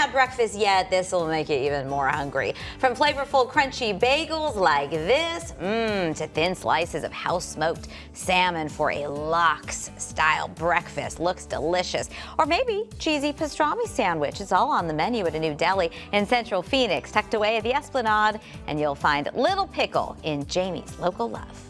had breakfast yet, this will make you even more hungry. From flavorful, crunchy bagels like this, to thin slices of house-smoked salmon for a lox-style breakfast. Looks delicious. Or maybe cheesy pastrami sandwich. It's all on the menu at a new deli in Central Phoenix, tucked away at the Esplanade, and you'll find Little Pickle in Jamie's local love.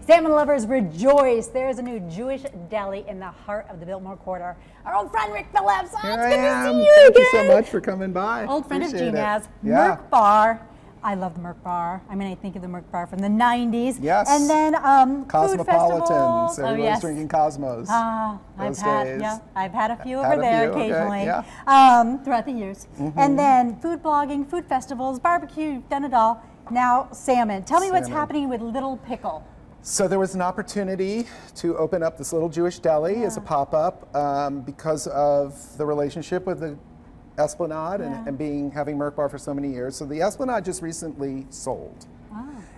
Salmon lovers rejoice. There's a new Jewish deli in the heart of the Biltmore Quarter. Our old friend Rick Phillips. Oh, it's good to see you Thank again. you so much for coming by. Old friend of Appreciate Gina's. it. Yeah. Merc Bar. I love the Merc Bar. I mean, I think of the Merc Bar from the 90s. Yes. And then food festivals. Cosmopolitans. Everyone's yes. drinking Cosmos. I've had a few over Had a there few, okay, occasionally yeah. throughout the years. And then food blogging, food festivals, barbecue, you've done it all. Now salmon. Tell me what's happening with Little Pickle. So there was an opportunity to open up this little Jewish deli as a pop-up because of the relationship with the Esplanade and having Merc Bar for so many years. So the Esplanade just recently sold.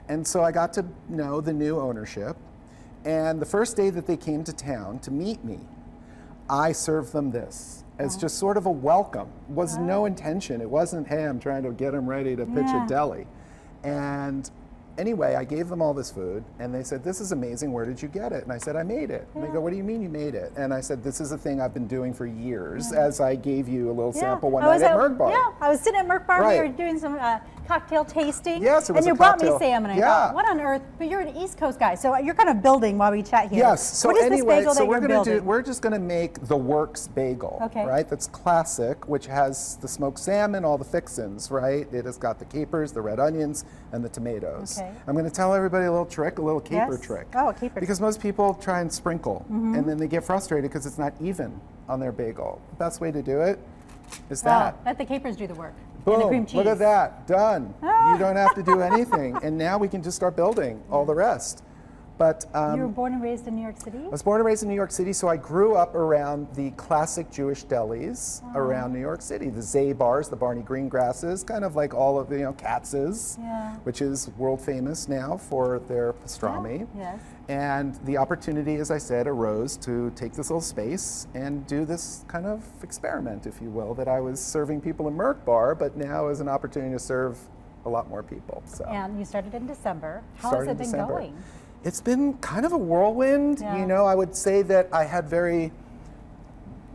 And so I got to know the new ownership. And the first day that they came to town to meet me, I served them this as just sort of a welcome. It was no intention. It wasn't, hey, I'm trying to get them ready to pitch a deli. And anyway, I gave them all this food, and they said, this is amazing, where did you get it? And I said, I made it. And they go, what do you mean you made it? And I said, this is a thing I've been doing for years, as I gave you a little sample one night at Merc Bar. Yeah, I was sitting at Merc Bar, we were doing some cocktail tasting. Yes, it was and you a brought cocktail. me salmon, and I thought, what on earth? But you're an East Coast guy, so you're kind of building while we chat here. Yes, so what is anyway, this bagel that you're building? we're just gonna make the Works bagel, right? That's classic, which has the smoked salmon, all the fixins, right? It has got the capers, the red onions, and the tomatoes. I'm gonna tell everybody a little trick, a little caper trick. Oh, a caper. Because most people try and sprinkle, and then they get frustrated because it's not even on their bagel. The best way to do it is that. Let the capers do the work. Boom, and the cream cheese. Look at that, done. You don't have to do anything. And now we can just start building all the rest. But you were born and raised in New York City? I was born and raised in New York City, so I grew up around the classic Jewish delis around New York City. The Zay bars, the Barney Greengrasses, kind of like all of the, Katz's, which is world famous now for their pastrami. And the opportunity, as I said, arose to take this little space and do this kind of experiment, if you will, that I was serving people in Merc Bar, but now is an opportunity to serve a lot more people. So. And you started in December. How has it been going? It's been kind of a whirlwind. I would say that I had very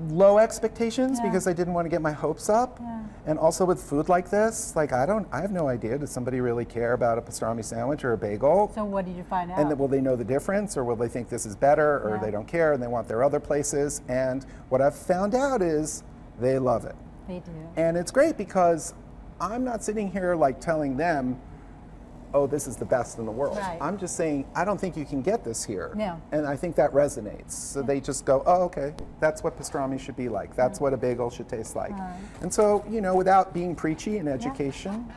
low expectations because I didn't want to get my hopes up. And also with food like this, like I have no idea, does somebody really care about a pastrami sandwich or a bagel? So what did you find out? And then, will they know the difference, or will they think this is better, or they don't care and they want their other places? And what I've found out is they love it. They do. And it's great because I'm not sitting here like telling them, oh, this is the best in the world. I'm just saying, I don't think you can get this here. And I think that resonates. So they just go, oh, okay, that's what pastrami should be like. That's what a bagel should taste like. And so, without being preachy in education,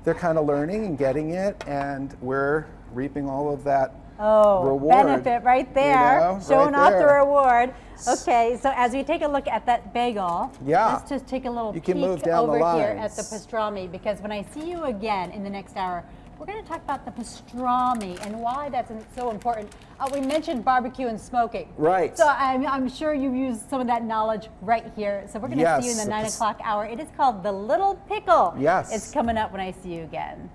they're kind of learning and getting it, and we're reaping all of that reward. Benefit right there, showing off the reward. Okay, so as we take a look at that bagel, let's just take a little peek over here at the pastrami, because when I see you again in the next hour, we're going to talk about the pastrami and why that's so important. We mentioned barbecue and smoking. Right. So I'm sure you've used some of that knowledge right here. So we're going to see you in the 9 o'clock hour. It is called the Little Pickle. Yes. It's coming up when I see you again.